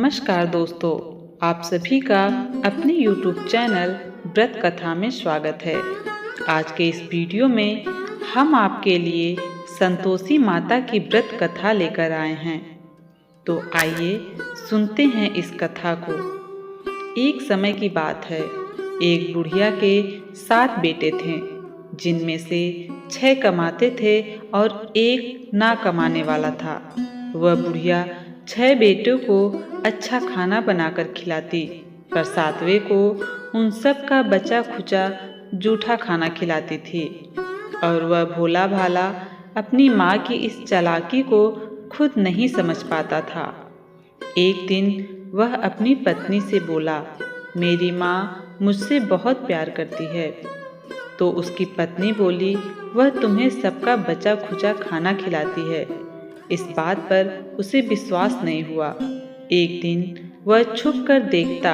नमस्कार दोस्तों, आप सभी का अपने YouTube चैनल व्रत कथा में स्वागत है। आज के इस वीडियो में हम आपके लिए संतोषी माता की व्रत कथा लेकर आए हैं। तो आइए सुनते हैं इस कथा को। एक समय की बात है, एक बुढ़िया के 7 बेटे थे, जिनमें से 6 कमाते थे और एक ना कमाने वाला था। वह बुढ़िया 6 बेटों को अच्छा खाना बनाकर खिलाती, पर 7वें को उन सब का बचा खुचा जूठा खाना खिलाती थी। और वह भोला भाला अपनी माँ की इस चालाकी को खुद नहीं समझ पाता था। एक दिन वह अपनी पत्नी से बोला, मेरी माँ मुझसे बहुत प्यार करती है। तो उसकी पत्नी बोली, वह तुम्हें सबका बचा खुचा खाना खिलाती है। इस बात पर उसे विश्वास नहीं हुआ। एक दिन वह छुप कर देखता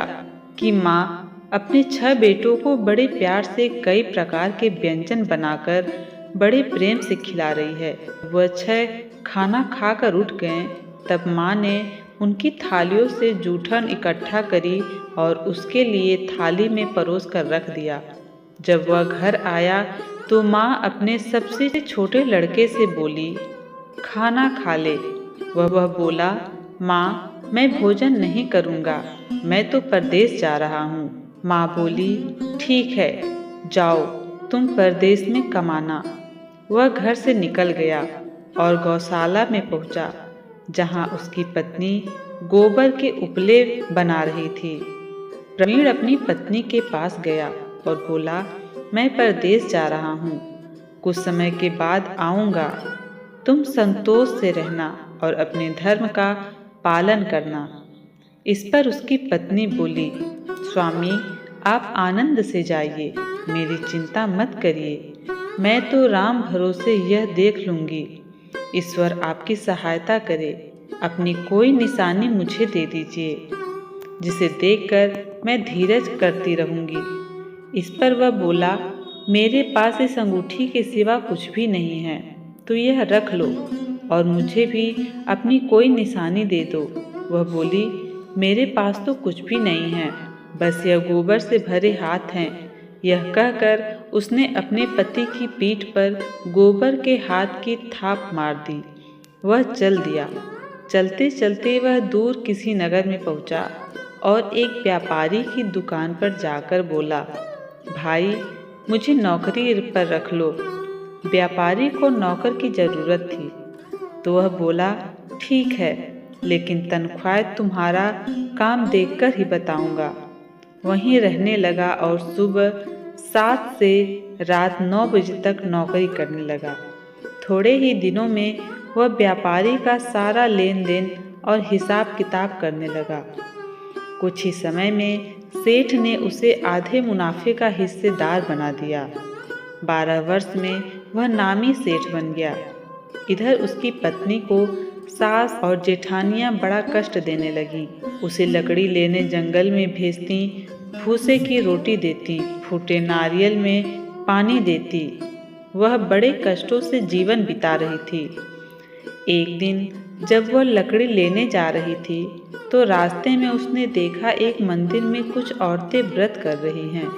कि माँ अपने 6 बेटों को बड़े प्यार से कई प्रकार के व्यंजन बनाकर बड़े प्रेम से खिला रही है। वह 6 खाना खाकर उठ गए, तब माँ ने उनकी थालियों से जूठन इकट्ठा करी और उसके लिए थाली में परोस कर रख दिया। जब वह घर आया तो माँ अपने सबसे छोटे लड़के से बोली, खाना खा ले। वह बोला, माँ मैं भोजन नहीं करूँगा, मैं तो परदेश जा रहा हूँ। माँ बोली, ठीक है, जाओ तुम परदेश में कमाना। वह घर से निकल गया और गौशाला में पहुँचा, जहाँ उसकी पत्नी गोबर के उपले बना रही थी। प्रवीण अपनी पत्नी के पास गया और बोला, मैं परदेश जा रहा हूँ, कुछ समय के बाद आऊँगा। तुम संतोष से रहना और अपने धर्म का पालन करना। इस पर उसकी पत्नी बोली, स्वामी आप आनंद से जाइए, मेरी चिंता मत करिए, मैं तो राम भरोसे यह देख लूँगी। ईश्वर आपकी सहायता करे, अपनी कोई निशानी मुझे दे दीजिए, जिसे देखकर मैं धीरज करती रहूँगी। इस पर वह बोला, मेरे पास इस अंगूठी के सिवा कुछ भी नहीं है, तो यह रख लो और मुझे भी अपनी कोई निशानी दे दो। वह बोली, मेरे पास तो कुछ भी नहीं है, बस यह गोबर से भरे हाथ हैं। यह कहकर उसने अपने पति की पीठ पर गोबर के हाथ की थाप मार दी। वह चल दिया। चलते चलते वह दूर किसी नगर में पहुंचा और एक व्यापारी की दुकान पर जाकर बोला, भाई मुझे नौकरी पर रख लो। व्यापारी को नौकर की ज़रूरत थी, तो वह बोला, ठीक है, लेकिन तनख्वाह तुम्हारा काम देखकर ही बताऊंगा। वहीं रहने लगा और सुबह 7 से रात 9 बजे तक नौकरी करने लगा। थोड़े ही दिनों में वह व्यापारी का सारा लेन देन और हिसाब किताब करने लगा। कुछ ही समय में सेठ ने उसे आधे मुनाफे का हिस्सेदार बना दिया। 12 वर्ष में वह नामी सेठ बन गया। इधर उसकी पत्नी को सास और जेठानियां बड़ा कष्ट देने लगी। उसे लकड़ी लेने जंगल में भेजती, भूसे की रोटी देती, फूटे नारियल में पानी देती। वह बड़े कष्टों से जीवन बिता रही थी। एक दिन जब वह लकड़ी लेने जा रही थी, तो रास्ते में उसने देखा एक मंदिर में कुछ औरतें व्रत कर रही हैं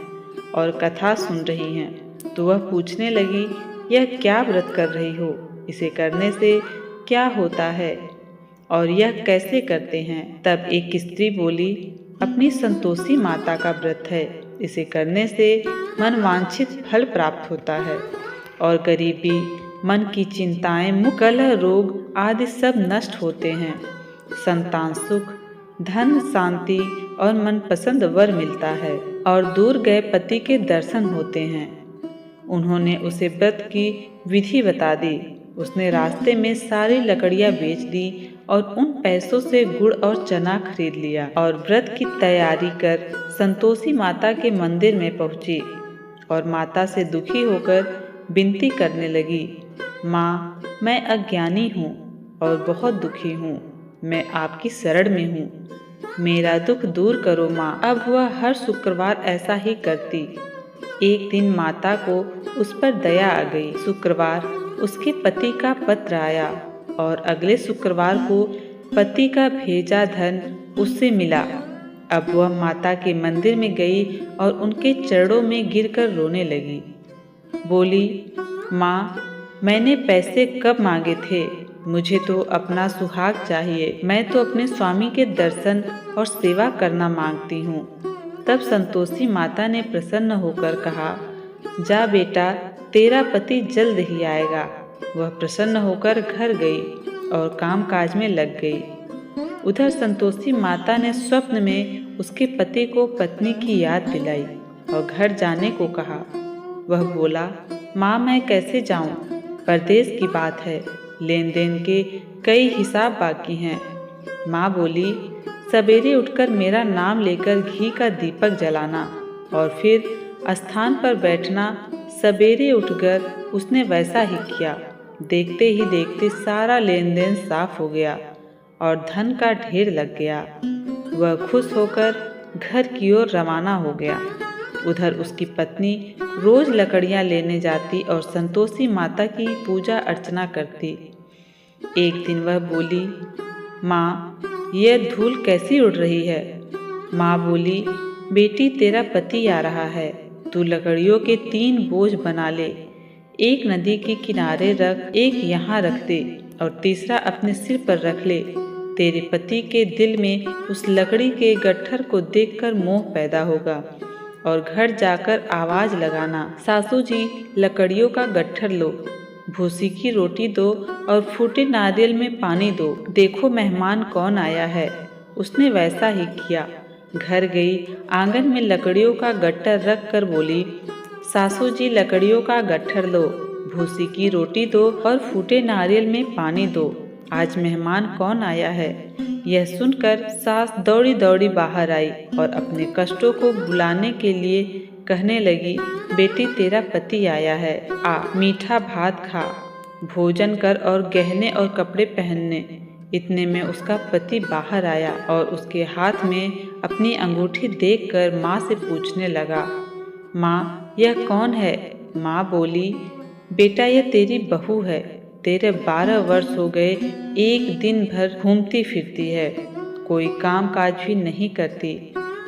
और कथा सुन रही हैं। तो वह पूछने लगी, यह क्या व्रत कर रही हो? इसे करने से क्या होता है और यह कैसे करते हैं? तब एक स्त्री बोली, अपनी संतोषी माता का व्रत है। इसे करने से मनवांछित फल प्राप्त होता है और गरीबी, मन की चिंताएं, मुख, कलह, रोग आदि सब नष्ट होते हैं। संतान सुख, धन, शांति और मनपसंद वर मिलता है और दूर गए पति के दर्शन होते हैं। उन्होंने उसे व्रत की विधि बता दी। उसने रास्ते में सारी लकड़ियां बेच दी और उन पैसों से गुड़ और चना खरीद लिया और व्रत की तैयारी कर संतोषी माता के मंदिर में पहुंची और माता से दुखी होकर विनती करने लगी, माँ मैं अज्ञानी हूँ और बहुत दुखी हूँ, मैं आपकी शरण में हूँ, मेरा दुख दूर करो माँ। अब वह हर शुक्रवार ऐसा ही करती। एक दिन माता को उस पर दया आ गई। शुक्रवार उसके पति का पत्र आया और अगले शुक्रवार को पति का भेजा धन उससे मिला। अब वह माता के मंदिर में गई और उनके चरणों में गिरकर रोने लगी। बोली, माँ, मैंने पैसे कब मांगे थे? मुझे तो अपना सुहाग चाहिए। मैं तो अपने स्वामी के दर्शन और सेवा करना मांगती हूँ। तब संतोषी माता ने प्रसन्न होकर कहा, जा बेटा, तेरा पति जल्द ही आएगा। वह प्रसन्न होकर घर गई और कामकाज में लग गई। उधर संतोषी माता ने स्वप्न में उसके पति को पत्नी की याद दिलाई और घर जाने को कहा। वह बोला, माँ, मैं कैसे जाऊँ? परदेश की बात है, लेन देन के कई हिसाब बाकी हैं। माँ बोली, सवेरे उठकर मेरा नाम लेकर घी का दीपक जलाना और फिर स्थान पर बैठना। सवेरे उठकर उसने वैसा ही किया। देखते ही देखते सारा लेन देन साफ हो गया और धन का ढेर लग गया। वह खुश होकर घर की ओर रवाना हो गया। उधर उसकी पत्नी रोज लकड़ियां लेने जाती और संतोषी माता की पूजा अर्चना करती। एक दिन वह बोली, माँ, यह धूल कैसी उड़ रही है? माँ बोली, बेटी, तेरा पति आ रहा है। तू लकड़ियों के 3 बोझ बना ले। एक नदी के किनारे रख, एक यहाँ रख दे और तीसरा अपने सिर पर रख ले। तेरे पति के दिल में उस लकड़ी के गट्ठर को देखकर मोह पैदा होगा और घर जाकर आवाज लगाना, सासू जी, लकड़ियों का गट्ठर लो, भूसी की रोटी दो और फूटे नारियल में पानी दो। देखो मेहमान कौन आया है। उसने वैसा ही किया। घर गई, आंगन में लकड़ियों का गट्ठर रख कर बोली, सासू जी, लकड़ियों का गट्ठर लो, भूसी की रोटी दो और फूटे नारियल में पानी दो। आज मेहमान कौन आया है? यह सुनकर सास दौड़ी दौड़ी बाहर आई और अपने कष्टों को भुलाने के लिए कहने लगी, बेटी, तेरा पति आया है। आ, मीठा भात खा, भोजन कर और गहने और कपड़े पहनने। इतने में उसका पति बाहर आया और उसके हाथ में अपनी अंगूठी देखकर माँ से पूछने लगा, माँ, यह कौन है? माँ बोली, बेटा, यह तेरी बहू है। तेरे 12 वर्ष हो गए, एक दिन भर घूमती फिरती है, कोई काम काज भी नहीं करती,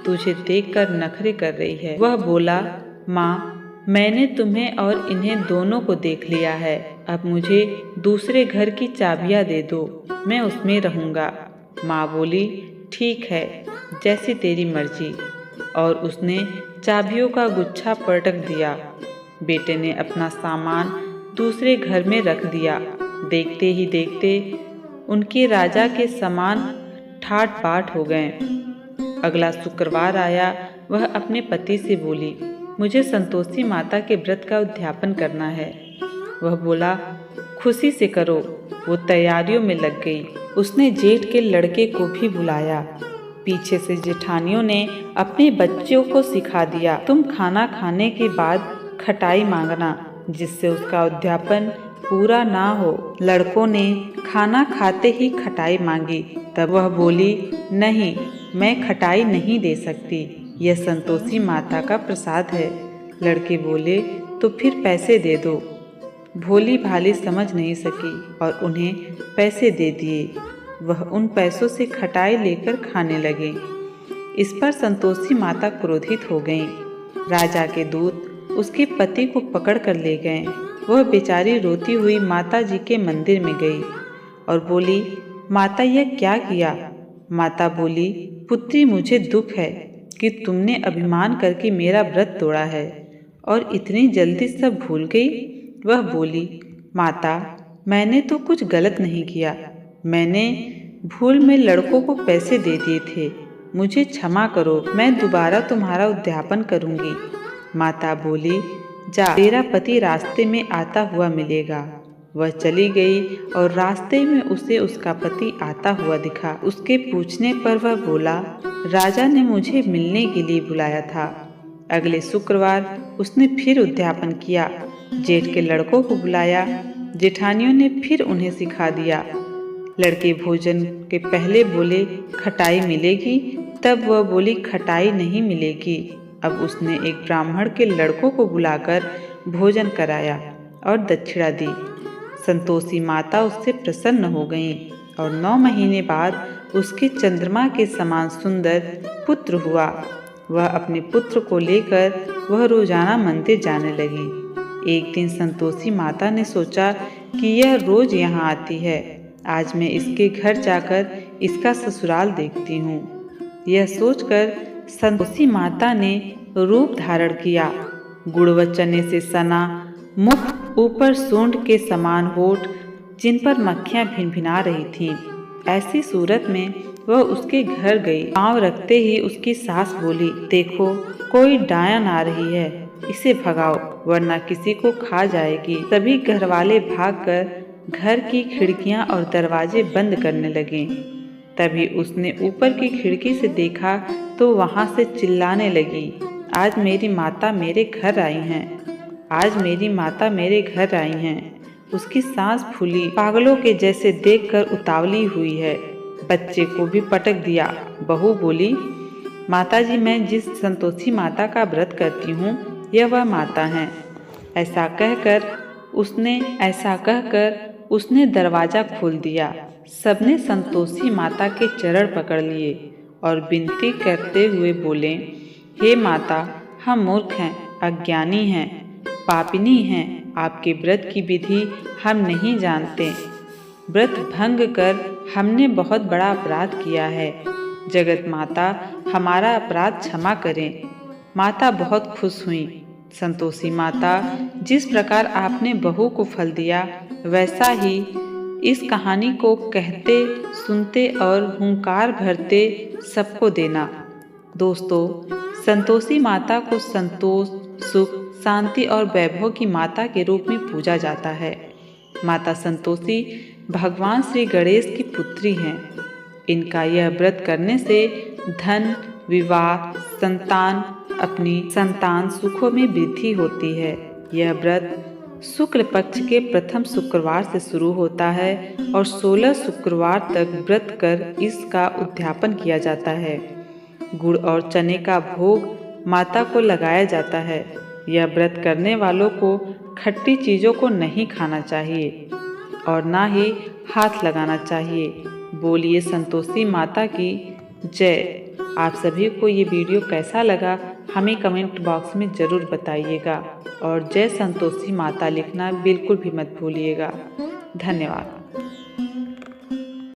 तुझे देखकर नखरे कर रही है। वह बोला, माँ, मैंने तुम्हें और इन्हें दोनों को देख लिया है। अब मुझे दूसरे घर की चाबियाँ दे दो, मैं उसमें रहूँगा। माँ बोली, ठीक है, जैसी तेरी मर्जी। और उसने चाबियों का गुच्छा पटक दिया। बेटे ने अपना सामान दूसरे घर में रख दिया। देखते ही देखते उनके राजा के समान ठाट बाट हो गए। अगला शुक्रवार आया। वह अपने पति से बोली, मुझे संतोषी माता के व्रत का उद्यापन करना है। वह बोला, खुशी से करो। वो तैयारियों में लग गई। उसने जेठ के लड़के को भी बुलाया। पीछे से जेठानियों ने अपने बच्चों को सिखा दिया, तुम खाना खाने के बाद खटाई मांगना, जिससे उसका उद्यापन पूरा ना हो। लड़कों ने खाना खाते ही खटाई मांगी। तब वह बोली, नहीं, मैं खटाई नहीं दे सकती, यह संतोषी माता का प्रसाद है। लड़के बोले, तो फिर पैसे दे दो। भोली भाली समझ नहीं सकी और उन्हें पैसे दे दिए। वह उन पैसों से खटाई लेकर खाने लगे। इस पर संतोषी माता क्रोधित हो गईं। राजा के दूत उसके पति को पकड़ कर ले गए। वह बेचारी रोती हुई माता जी के मंदिर में गई और बोली, माता, यह क्या किया? माता बोली, पुत्री, मुझे दुख है कि तुमने अभिमान करके मेरा व्रत तोड़ा है और इतनी जल्दी सब भूल गई। वह बोली, माता, मैंने तो कुछ गलत नहीं किया। मैंने भूल में लड़कों को पैसे दे दिए थे। मुझे क्षमा करो, मैं दोबारा तुम्हारा उद्यापन करूंगी। माता बोली, जा, तेरा पति रास्ते में आता हुआ मिलेगा। वह चली गई और रास्ते में उसे उसका पति आता हुआ दिखा। उसके पूछने पर वह बोला, राजा ने मुझे मिलने के लिए बुलाया था। अगले शुक्रवार उसने फिर उद्यापन किया। जेठ के लड़कों को बुलाया। जेठानियों ने फिर उन्हें सिखा दिया। लड़के भोजन के पहले बोले, खटाई मिलेगी। तब वह बोली, खटाई नहीं मिलेगी। अब उसने एक ब्राह्मण के लड़कों को बुलाकर भोजन कराया और दक्षिणा दी। संतोषी माता उससे प्रसन्न हो गईं और 9 महीने बाद उसके चंद्रमा के समान सुंदर पुत्र हुआ। वह अपने पुत्र को लेकर वह रोजाना मंदिर जाने लगी। एक दिन संतोषी माता ने सोचा कि यह रोज यहाँ आती है, आज मैं इसके घर जाकर इसका ससुराल देखती हूँ। यह सोचकर संतोषी माता ने रूप धारण किया। गुड़ व चने से सना मुख, ऊपर सूंड के समान होठ, जिन पर मक्खियां भिनभिना रही थीं। ऐसी सूरत में वह उसके घर गई। पांव रखते ही उसकी सास बोली, देखो कोई डायन आ रही है, इसे भगाओ वरना किसी को खा जाएगी। सभी घरवाले भागकर घर की खिड़कियां और दरवाजे बंद करने लगे। तभी उसने ऊपर की खिड़की से देखा तो वहां से चिल्लाने लगी, आज मेरी माता मेरे घर आई हैं, आज मेरी माता मेरे घर आई हैं। उसकी सांस फूली, पागलों के जैसे देखकर उतावली हुई है। बच्चे को भी पटक दिया। बहू बोली, माताजी, मैं जिस संतोषी माता का व्रत करती हूँ यह वह माता हैं। ऐसा कहकर उसने दरवाजा खोल दिया। सबने संतोषी माता के चरण पकड़ लिए और विनती करते हुए बोले, हे माता, हम मूर्ख हैं, अज्ञानी हैं, पापिनी हैं, आपके व्रत की विधि हम नहीं जानते। व्रत भंग कर हमने बहुत बड़ा अपराध किया है। जगत माता हमारा अपराध क्षमा करें। माता बहुत खुश हुई। संतोषी माता, जिस प्रकार आपने बहू को फल दिया वैसा ही इस कहानी को कहते, सुनते और हुंकार भरते सबको देना। दोस्तों, संतोषी माता को संतोष, सुख, शांति और वैभव की माता के रूप में पूजा जाता है। माता संतोषी भगवान श्री गणेश की पुत्री हैं। इनका यह व्रत करने से धन, विवाह, संतान, अपनी संतान सुखों में वृद्धि होती है। यह व्रत शुक्ल पक्ष के प्रथम शुक्रवार से शुरू होता है और 16 शुक्रवार तक व्रत कर इसका उद्यापन किया जाता है। गुड़ और चने का भोग माता को लगाया जाता है। यह व्रत करने वालों को खट्टी चीज़ों को नहीं खाना चाहिए और ना ही हाथ लगाना चाहिए। बोलिए संतोषी माता की जय। आप सभी को ये वीडियो कैसा लगा हमें कमेंट बॉक्स में ज़रूर बताइएगा और जय संतोषी माता लिखना बिल्कुल भी मत भूलिएगा। धन्यवाद।